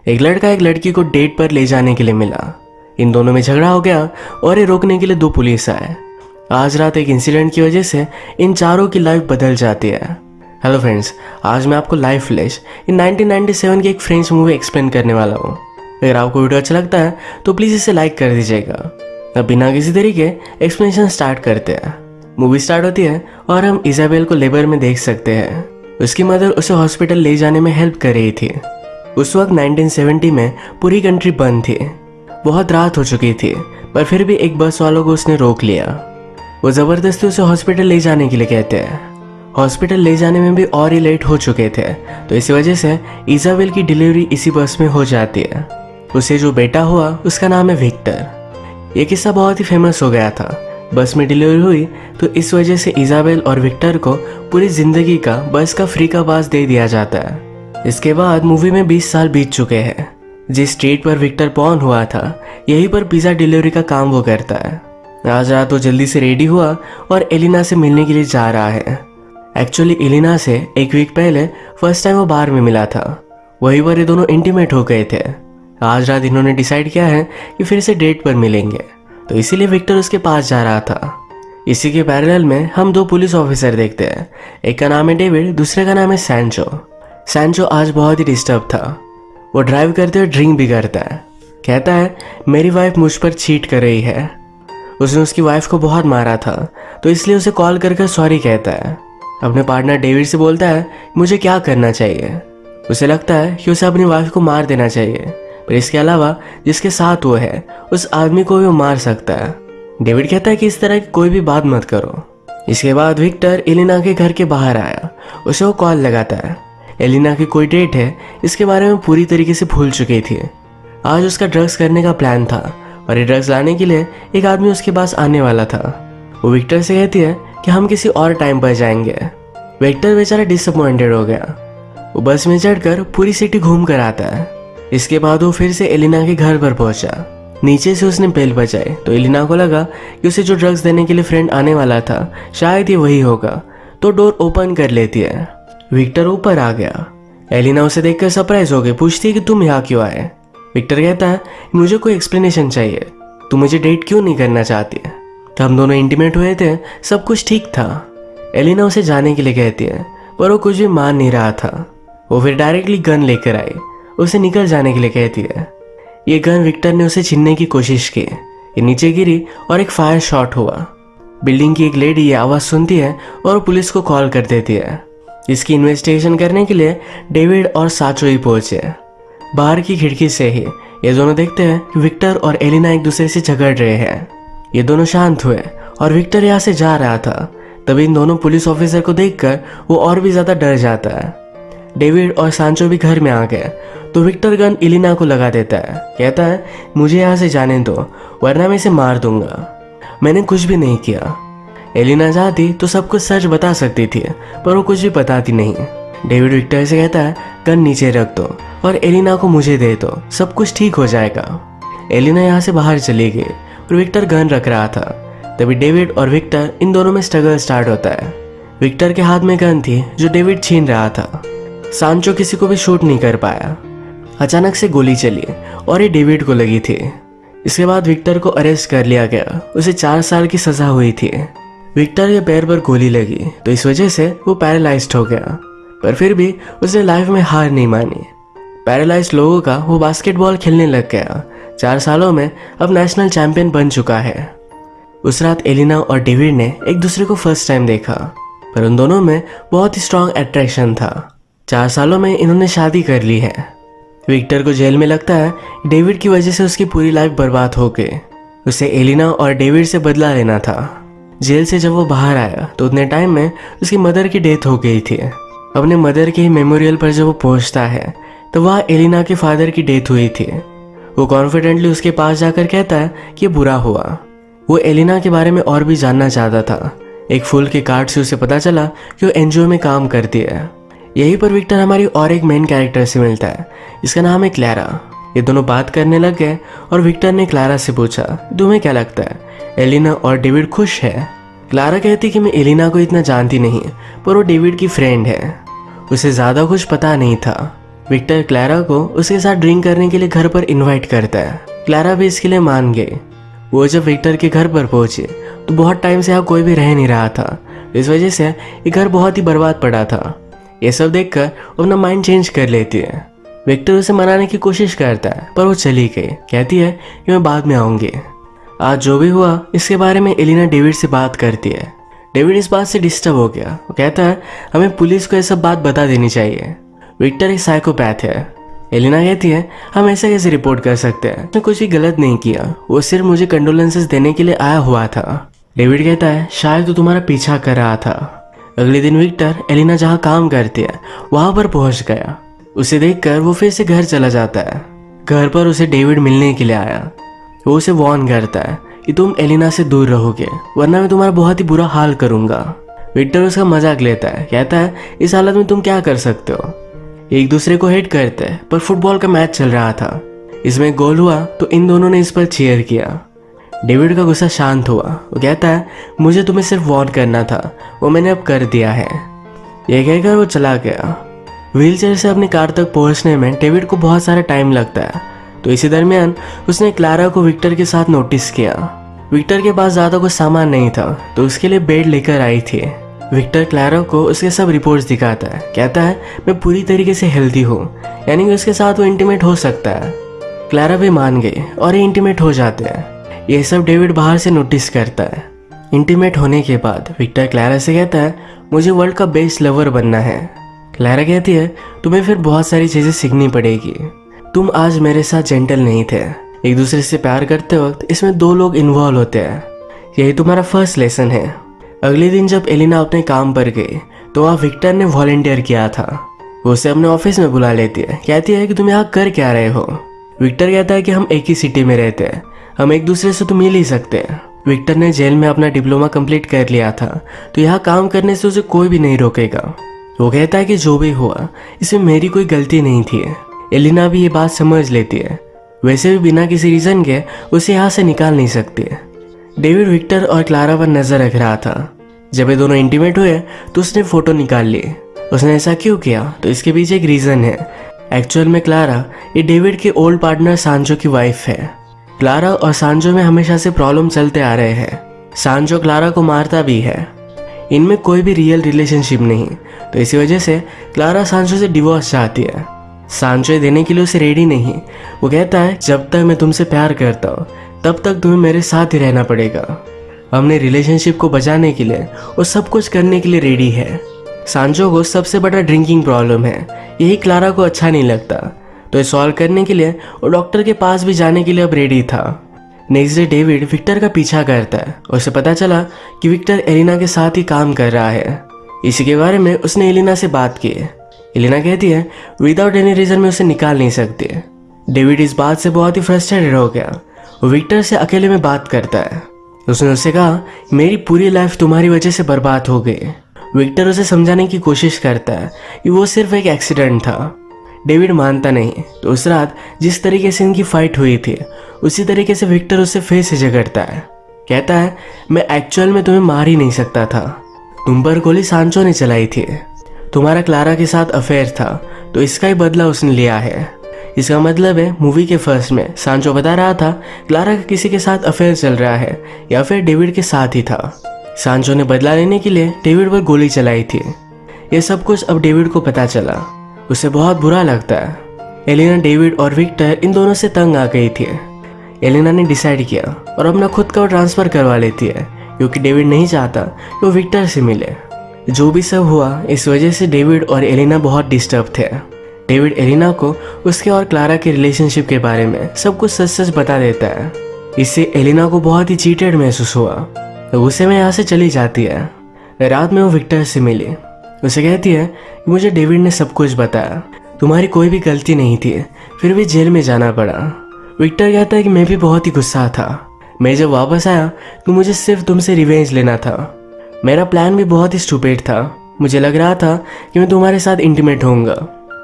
एक लड़का एक लड़की को डेट पर ले जाने के लिए मिला। इन दोनों में झगड़ा हो गया और ये रोकने के लिए 2 पुलिस आए। आज रात एक इंसिडेंट की वजह से इन चारों की लाइफ बदल जाती है। हेलो फ्रेंड्स, आज मैं आपको लाइफ फ्लैश इन 1997 की एक फ्रेंच मूवी एक्सप्लेन करने वाला हूँ। अगर आपको वीडियो अच्छा लगता है तो प्लीज़ इसे लाइक कर दीजिएगा। अब बिना किसी तरीके एक्सप्लेनेशन स्टार्ट करते हैं। मूवी स्टार्ट होती है और हम इजाबेल को लेबर में देख सकते हैं। उसकी मदर उसे हॉस्पिटल ले जाने में हेल्प कर रही थी। उस वक्त 1970 में पूरी कंट्री बंद थी। बहुत रात हो चुकी थी, पर फिर भी एक बस वालों को उसने रोक लिया। वो ज़बरदस्ती उसे हॉस्पिटल ले जाने के लिए कहते हैं। हॉस्पिटल ले जाने में भी और ही लेट हो चुके थे, तो इसी वजह से इजाबेल की डिलीवरी इसी बस में हो जाती है। उसे जो बेटा हुआ उसका नाम है विक्टर। ये किस्सा बहुत ही फेमस हो गया था। बस में डिलीवरी हुई तो इस वजह से इजाबेल और विक्टर को पूरी जिंदगी का बस का फ्री का पास दे दिया जाता है। इसके बाद मूवी में 20 साल बीत चुके हैं। जिस स्ट्रीट पर विक्टर बॉर्न हुआ था, यहीं पर पिज़्ज़ा डिलीवरी का काम वो करता है। आज रात वो जल्दी से रेडी हुआ और एलिना से मिलने के लिए जा रहा है। एक्चुअली एलिना से एक वीक पहले फर्स्ट टाइम वो बार में मिला था। वहीं पर ये दोनों इंटीमेट हो गए थे। आज रात इन्होंने डिसाइड किया है कि फिर से डेट पर मिलेंगे, तो इसीलिए विक्टर उसके पास जा रहा था। इसी के पैरेलल में हम 2 पुलिस ऑफिसर देखते हैं। एक का नाम है डेविड, दूसरे का नाम है सैंचो। सैंचो आज बहुत ही डिस्टर्ब था। वो ड्राइव करते हुए ड्रिंक भी करता है। कहता है मेरी वाइफ मुझ पर चीट कर रही है। उसने उसकी वाइफ को बहुत मारा था, तो इसलिए उसे कॉल कर सॉरी कहता है। अपने पार्टनर डेविड से बोलता है मुझे क्या करना चाहिए। उसे लगता है कि उसे अपनी वाइफ को मार देना चाहिए, पर इसके अलावा जिसके साथ वो है उस आदमी को भी वो मार सकता है। डेविड कहता है कि इस तरह की कोई भी बात मत करो। इसके बाद विक्टर एलिना के घर के बाहर आया। उसे वो कॉल लगाता है। एलिना की कोई डेट है, इसके बारे में पूरी तरीके से भूल चुकी थी। आज उसका ड्रग्स करने का प्लान था और ये ड्रग्स लाने के लिए एक आदमी उसके पास आने वाला था। वो विक्टर से कहती है कि हम किसी और टाइम पर जाएंगे। विक्टर बेचारा डिसअपॉइंटेड हो गया। वो बस में चढ़कर पूरी सिटी घूम कर आता है। इसके बाद वो फिर से एलिना के घर पर पहुंचा। नीचे से उसने बेल बजाई तो एलिना को लगा कि उसे जो ड्रग्स देने के लिए फ्रेंड आने वाला था शायद ये वही होगा, तो डोर ओपन कर लेती है। विक्टर ऊपर आ गया। एलिना उसे देखकर सरप्राइज हो गई, पूछती है कि तुम यहाँ क्यों आए। विक्टर कहता है मुझे कोई एक्सप्लेनेशन चाहिए, तुम मुझे डेट क्यों नहीं करना चाहती है। तो हम दोनों इंटीमेट हुए थे, सब कुछ ठीक था। एलिना उसे जाने के लिए कहती है, पर वो कुछ भी मान नहीं रहा था। वो फिर डायरेक्टली गन लेकर आई। उसे निकल जाने के लिए कहती है। ये गन विक्टर ने उसे छीनने की कोशिश की। ये नीचे गिरी और एक फायर शॉट हुआ। बिल्डिंग की एक लेडी ये आवाज़ सुनती है और पुलिस को कॉल कर देती है। इसकी इन्वेस्टिगेशन करने के लिए डेविड और साचो ही पहुंचे। बाहर की खिड़की से ही ये दोनों देखते हैं कि विक्टर और एलिना एक दूसरे से झगड़ रहे हैं। ये दोनों शांत हुए और विक्टर यहाँ से जा रहा था। तभी इन दोनों पुलिस ऑफिसर को देखकर वो और भी ज़्यादा डर जाता है। डेविड और सांचो भी घर में आ गए, तो विक्टर गन एलिना को लगा देता है। कहता है मुझे यहाँ से जाने दो, वरना मैं इसे मार दूंगा। मैंने कुछ भी नहीं किया। एलिना चाहती तो सब कुछ सच बता सकती थी, पर वो कुछ भी बताती नहीं। डेविड विक्टर से कहता है गन नीचे रख दो और एलिना को मुझे दे दो, सब कुछ ठीक हो जाएगा। एलिना यहाँ से बाहर चली गई और विक्टर गन रख रहा था। तभी डेविड और विक्टर इन दोनों में स्ट्रगल स्टार्ट होता है। विक्टर के हाथ में गन थी जो डेविड छीन रहा था। सांचो किसी को भी शूट नहीं कर पाया। अचानक से गोली चली और ये डेविड को लगी थी। इसके बाद विक्टर को अरेस्ट कर लिया गया। उसे 4 साल की सजा हुई थी। विक्टर के पैर पर गोली लगी तो इस वजह से वो पैरालाइज्ड हो गया, पर फिर भी उसने लाइफ में हार नहीं मानी। पैरालाइज्ड लोगों का वो बास्केटबॉल खेलने लग गया। 4 सालों में अब नेशनल चैंपियन बन चुका है। उस रात एलिना और डेविड ने एक दूसरे को फर्स्ट टाइम देखा, पर उन दोनों में बहुत ही स्ट्रॉन्ग अट्रैक्शन था। 4 सालों में इन्होंने शादी कर ली है। विक्टर को जेल में लगता है डेविड की वजह से उसकी पूरी लाइफ बर्बाद हो गई। उसे एलिना और डेविड से बदला लेना था। जेल से जब वो बाहर आया तो उतने टाइम में उसकी मदर की डेथ हो गई थी। अपने मदर के मेमोरियल पर जब वो पहुंचता है तो वहाँ एलिना के फादर की डेथ हुई थी। वो कॉन्फिडेंटली उसके पास जाकर कहता है कि बुरा हुआ। वो एलिना के बारे में और भी जानना चाहता था। एक फूल के कार्ड से उसे पता चला कि वो एनजीओ में काम करती है। यहीं पर विक्टर हमारी और एक मेन कैरेक्टर से मिलता है, इसका नाम है क्लारा। ये दोनों बात करने लग गए और विक्टर ने क्लारा से पूछा तुम्हें क्या लगता है एलिना और डेविड खुश है। क्लारा कहती कि मैं एलिना को इतना जानती नहीं, पर वो डेविड की फ्रेंड है। उसे ज़्यादा कुछ पता नहीं था। विक्टर क्लारा को उसके साथ ड्रिंक करने के लिए घर पर इनवाइट करता है। क्लारा भी इसके लिए मान गई। वो जब विक्टर के घर पर पहुंचे तो बहुत टाइम से यहाँ कोई भी रह नहीं रहा था। इस वजह से ये घर बहुत ही बर्बाद पड़ा था। ये सब देखकर वो अपना माइंड चेंज कर लेती है। विक्टर उसे मनाने की कोशिश करता है पर वो चली गई। कहती है कि मैं बाद में आऊंगी। आज जो भी हुआ इसके बारे में एलिना डेविड से बात करती है। डेविड इस बात से डिस्टर्ब हो गया। वो कहता है हमें पुलिस को ये सब बात बता देनी चाहिए। विक्टर एक साइकोपैथ है। एलिना कहती है हम ऐसा कैसे रिपोर्ट कर सकते हैं, उसने कुछ भी गलत नहीं किया, वो सिर्फ मुझे कंडोलेंसेस देने के लिए आया हुआ था। डेविड कहता है शायद तो तुम्हारा पीछा कर रहा था। अगले दिन विक्टर एलिना जहाँ काम करती है वहां पर पहुंच गया। उसे देखकर वो फिर से घर चला जाता है। घर पर उसे डेविड मिलने के लिए आया। वो उसे वार्न करता है कि तुम एलिना से दूर रहोगे वरना मैं तुम्हारा बहुत ही बुरा हाल करूंगा। विक्टर उसका मजाक लेता है। कहता है इस हालत में तुम क्या कर सकते हो। एक दूसरे को हेट करते हैं पर फुटबॉल का मैच चल रहा था। इसमें गोल हुआ तो इन दोनों ने इस पर चीयर किया। डेविड का गुस्सा शांत हुआ। वो कहता है मुझे तुम्हें सिर्फ वार्न करना था, वो मैंने अब कर दिया है। यह कहकर वो चला गया। व्हीलचेयर से अपनी कार तक पहुंचने में डेविड को बहुत सारा टाइम लगता है। तो इसी दरमियान उसने क्लारा को विक्टर के साथ नोटिस किया। विक्टर के पास ज्यादा कुछ सामान नहीं था तो उसके लिए बेड लेकर आई थी। विक्टर क्लारा को उसके सब रिपोर्ट्स दिखाता है। कहता है मैं पूरी तरीके से हेल्दी हूँ, यानी कि उसके साथ वो इंटीमेट हो सकता है। क्लारा भी मान गई और ये इंटीमेट हो जाते हैं। ये सब डेविड बाहर से नोटिस करता है। इंटीमेट होने के बाद विक्टर क्लारा से कहता है मुझे वर्ल्ड का बेस्ट लवर बनना है। क्लारा कहती है तुम्हें फिर बहुत सारी चीजें सीखनी पड़ेगी। तुम आज मेरे साथ जेंटल नहीं थे। एक दूसरे से प्यार करते वक्त इसमें दो लोग इन्वॉल्व होते हैं। यही तुम्हारा फर्स्ट लेसन है। अगले दिन जब एलिना अपने काम पर गई तो वहाँ विक्टर ने वॉलंटियर किया था। वो उसे अपने ऑफिस में बुला लेती है। कहती है कि तुम यहाँ कर क्या रहे हो। विक्टर कहता है कि हम एक ही सिटी में रहते हैं, हम एक दूसरे से तो मिल ही सकते हैं। विक्टर ने जेल में अपना डिप्लोमा कंप्लीट कर लिया था तो यहाँ काम करने से उसे कोई भी नहीं रोकेगा। वो कहता है कि जो भी हुआ इसमें मेरी कोई गलती नहीं थी। एलिना भी ये बात समझ लेती है। वैसे भी बिना किसी रीजन के उसे यहाँ से निकाल नहीं सकती। डेविड विक्टर और क्लारा पर नजर रख रहा था। जब ये दोनों इंटीमेट हुए तो उसने फोटो निकाल ली। उसने ऐसा क्यों किया तो इसके पीछे एक रीजन है। एक्चुअल में क्लारा ये डेविड के ओल्ड पार्टनर सांजो की वाइफ है। क्लारा और सांजो में हमेशा से प्रॉब्लम चलते आ रहे हैं। सांजो क्लारा को मारता भी है। इनमें कोई भी रियल रिलेशनशिप नहीं, तो इसी वजह से क्लारा सांजो से डिवोर्स चाहती है। सांजो देने के लिए उसे रेडी नहीं। वो कहता है जब तक मैं तुमसे प्यार करता हूँ तब तक तुम्हें मेरे साथ ही रहना पड़ेगा। हमने रिलेशनशिप को बचाने के लिए और सब कुछ करने के लिए रेडी है। सांजो को सबसे बड़ा ड्रिंकिंग प्रॉब्लम है। यही क्लारा को अच्छा नहीं लगता, तो ये सॉल्व करने के लिए वो डॉक्टर के पास भी जाने के लिए अब रेडी था। नेक्स्ट डे डेविड विक्टर का पीछा करता है और उसे पता चला कि विक्टर एलिना के साथ ही काम कर रहा है। इसी के बारे में उसने एलिना से बात की। एलिना कहती है विदाउट एनी रीजन में उसे निकाल नहीं सकती। डेविड इस बात से बहुत ही फ्रस्ट्रेटेड हो गया। वो विक्टर से अकेले में बात करता है। उसने उससे कहा मेरी पूरी लाइफ तुम्हारी वजह से बर्बाद हो गई। विक्टर उसे समझाने की कोशिश करता है कि वो सिर्फ एक एक्सीडेंट था। डेविड मानता नहीं, तो उस रात जिस तरीके से इनकी फाइट हुई थी उसी तरीके से विक्टर उससे फिर से झगड़ता है। कहता है मैं एक्चुअल में तुम्हें मार ही नहीं सकता था, तुम पर गोली सांचो ने चलाई थी। तुम्हारा क्लारा के साथ अफेयर था तो इसका ही बदला उसने लिया है। इसका मतलब है मूवी के फर्स्ट में सांचो बता रहा था क्लारा का किसी के साथ अफेयर चल रहा है या फिर डेविड के साथ ही था। सांचो ने बदला लेने के लिए डेविड पर गोली चलाई थी। ये सब कुछ अब डेविड को पता चला। उसे बहुत बुरा लगता है। एलिना डेविड और विक्टर इन दोनों से तंग आ गई थी। एलिना ने डिसाइड किया और अपना खुद का ट्रांसफर करवा लेती है क्योंकि डेविड नहीं चाहता कि वो विक्टर से मिले। जो भी सब हुआ इस वजह से डेविड और एलिना बहुत डिस्टर्ब थे। डेविड एलिना को उसके और क्लारा के रिलेशनशिप के बारे में सब कुछ सच सच बता देता है। इससे एलिना को बहुत ही चीटेड महसूस हुआ। गुस्से में यहाँ से चली जाती है। रात में वो विक्टर से मिली। उसे कहती है कि मुझे डेविड ने सब कुछ बताया, तुम्हारी कोई भी गलती नहीं थी, फिर भी जेल में जाना पड़ा। विक्टर कहता है कि मैं भी बहुत ही गुस्सा था। मैं जब वापस आया तो मुझे सिर्फ तुमसे रिवेंज लेना था। मेरा प्लान भी बहुत ही स्टूपिड था। मुझे लग रहा था कि मैं तुम्हारे साथ इंटीमेट होऊंगा,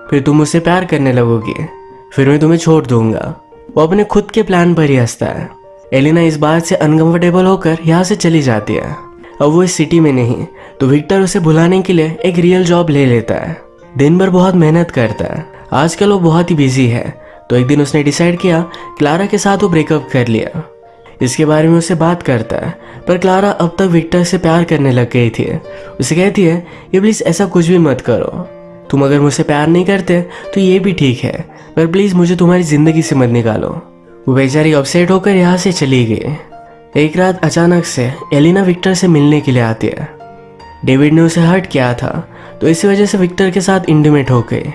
फिर तुम मुझसे प्यार करने लगोगी, फिर मैं तुम्हें छोड़ दूंगा। वो अपने खुद के प्लान पर ही हंसता है। एलिना इस बात से अनकंफर्टेबल होकर यहाँ से चली जाती है। अब वो इस सिटी में नहीं, तो विक्टर उसे भुलाने के लिए एक रियल जॉब ले लेता है। दिन भर बहुत मेहनत करता है। आजकल वो बहुत ही बिजी है। तो एक दिन उसने डिसाइड किया क्लारा के साथ वो ब्रेकअप कर लिया। इसके बारे में उससे बात करता है, पर क्लारा अब तक विक्टर से प्यार करने लग गई थी। उसे कहती है ये प्लीज़ ऐसा कुछ भी मत करो, तुम अगर मुझसे प्यार नहीं करते तो ये भी ठीक है, पर प्लीज़ मुझे तुम्हारी ज़िंदगी से मत निकालो। वो बेचारी अपसेट होकर यहाँ से चली गई। एक रात अचानक से एलिना विक्टर से मिलने के लिए आती है। डेविड ने उसे हर्ट किया था, तो इसी वजह से विक्टर के साथ इंटीमेट हो गई।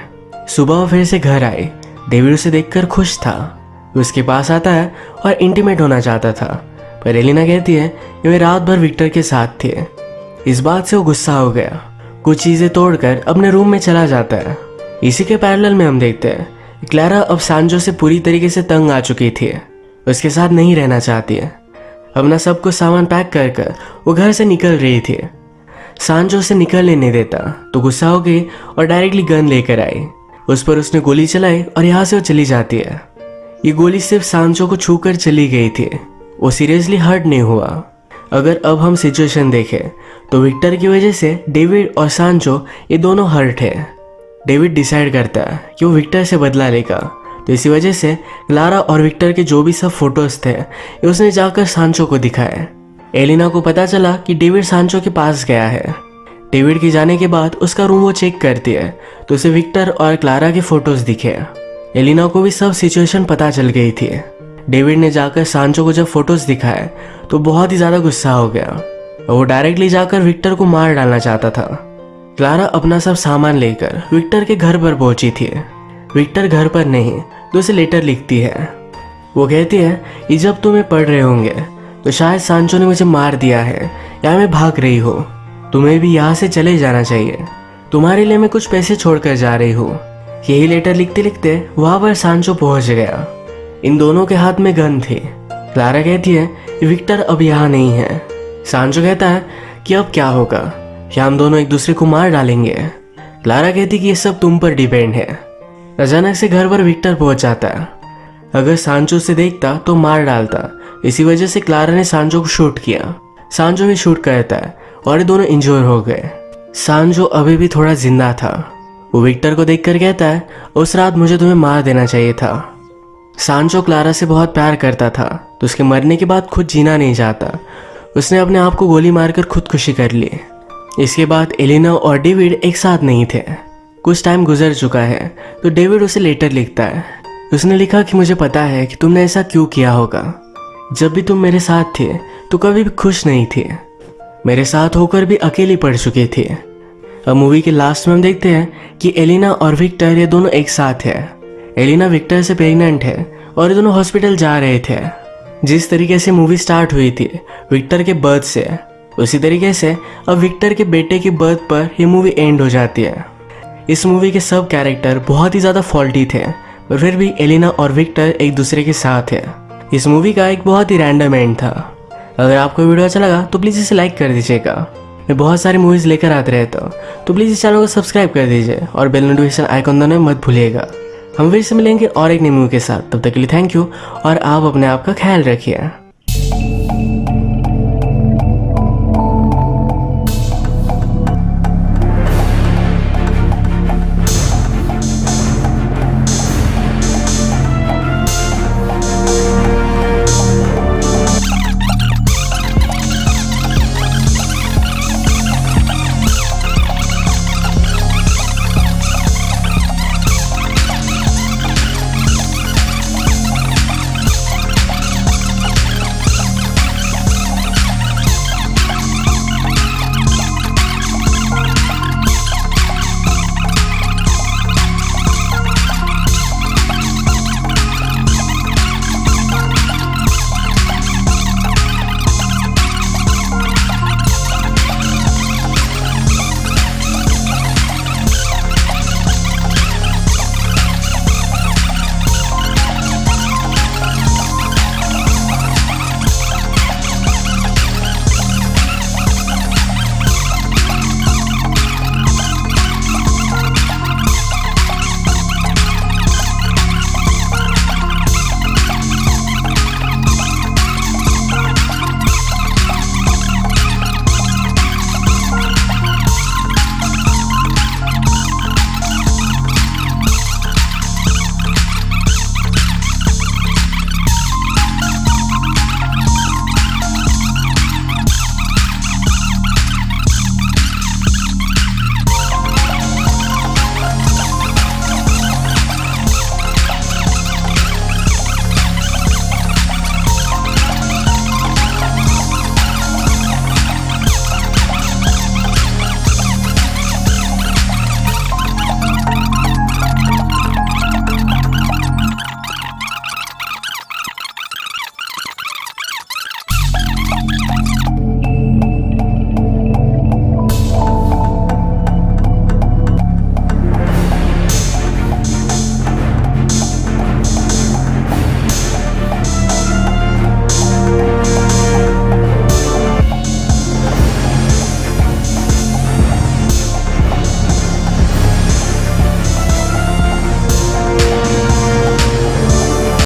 सुबह वो फिर से घर आई। डेविड उसे देखकर खुश था। वो उसके पास आता है और इंटीमेट होना चाहता था, पर एलिना कहती है कि वे रात भर विक्टर के साथ थे। इस बात से वो गुस्सा हो गया, कुछ चीज़ें तोड़कर अपने रूम में चला जाता है। इसी के पैरेलल में हम देखते हैं क्लारा अब सांजो से पूरी तरीके से तंग आ चुकी थी। उसके साथ नहीं रहना चाहती है। अपना सब कुछ सामान पैक कर वो घर से निकल रही थी। सांजो से निकलने नहीं देता तो गुस्सा हो गई और डायरेक्टली गन लेकर आई। उस पर उसने गोली चलाई और यहाँ से वो चली जाती है। ये गोली सिर्फ सांजो को छूकर चली गई थी, वो सीरियसली हर्ट नहीं हुआ। अगर अब हम सिचुएशन देखें तो विक्टर की वजह से डेविड और सांजो ये दोनों हर्ट है। डेविड डिसाइड करता है कि वो विक्टर से बदला लेगा, तो इसी वजह से क्लारा और विक्टर के जो भी सब फोटोज थे ये उसने जाकर सांचो को दिखाए। एलिना को पता चला कि डेविड सांचो के पास गया है। डेविड के जाने के बाद उसका रूम वो चेक करती है तो उसे विक्टर और क्लारा के फोटोज दिखे। एलिना को भी सब सिचुएशन पता चल गई थी। डेविड ने जाकर सांचो को जब फोटोज दिखाए तो बहुत ही ज़्यादा गुस्सा हो गया और वो डायरेक्टली जाकर विक्टर को मार डालना चाहता था। क्लारा अपना सब सामान लेकर विक्टर के घर पर पहुंची थी। विक्टर घर पर नहीं तो उसे लेटर लिखती है। वो कहती है कि जब तुम्हें पढ़ रहे होंगे तो शायद सांचो ने मुझे मार दिया है या मैं भाग रही हूँ, तुम्हें भी यहाँ से चले जाना चाहिए, तुम्हारे लिए मैं कुछ पैसे छोड़कर जा रही हूँ। यही लेटर लिखते लिखते वहाँ पर सांचो पहुँच गया। इन दोनों के हाथ में गन थी। क्लारा कहती है कि विक्टर अब यहाँ नहीं है। सांचो कहता है कि अब क्या होगा, क्या हम दोनों एक दूसरे को मार डालेंगे। क्लारा कहती कि ये सब तुम पर डिपेंड है। अचानक से घर पर विक्टर पहुंच जाता है। अगर सांचो से देखता तो मार डालता, इसी वजह से क्लारा ने सांचो को शूट किया। सांचो भी शूट करता है और ये दोनों इंजोर हो गए। सांचो अभी भी थोड़ा जिंदा था। वो विक्टर को देखकर कहता है उस रात मुझे तुम्हें मार देना चाहिए था। सांचो क्लारा से बहुत प्यार करता था, तो उसके मरने के बाद खुद जीना नहीं चाहता। उसने अपने आप को गोली मारकर खुदकुशी कर ली। इसके बाद एलिना और डेविड एक साथ नहीं थे। कुछ टाइम गुजर चुका है तो डेविड उसे लेटर लिखता है। उसने लिखा कि मुझे पता है कि तुमने ऐसा क्यों किया होगा। जब भी तुम मेरे साथ थे तो कभी भी खुश नहीं थे, मेरे साथ होकर भी अकेली पड़ चुके थे। अब मूवी के लास्ट में हम देखते हैं कि एलिना और विक्टर ये दोनों एक साथ है। एलिना विक्टर से प्रेग्नेंट है और ये दोनों हॉस्पिटल जा रहे थे। जिस तरीके से मूवी स्टार्ट हुई थी विक्टर के बर्थ से, उसी तरीके से अब विक्टर के बेटे के बर्थ पर ये मूवी एंड हो जाती है। इस मूवी के सब कैरेक्टर बहुत ही ज़्यादा फॉल्टी थे, पर फिर भी एलिना और विक्टर एक दूसरे के साथ है। इस मूवी का एक बहुत ही रैंडम एंड था। अगर आपको वीडियो अच्छा लगा तो प्लीज़ इसे लाइक कर दीजिएगा। मैं बहुत सारी मूवीज़ लेकर आते रहता हूँ, तो प्लीज़ इस चैनल को सब्सक्राइब कर दीजिए और बेल नोटिफिकेशन आइकन दबाना मत भूलिएगा। हम फिर से मिलेंगे और एक नई मूवी के साथ। तब तक के लिए थैंक यू और आप अपने आप का ख्याल रखिए।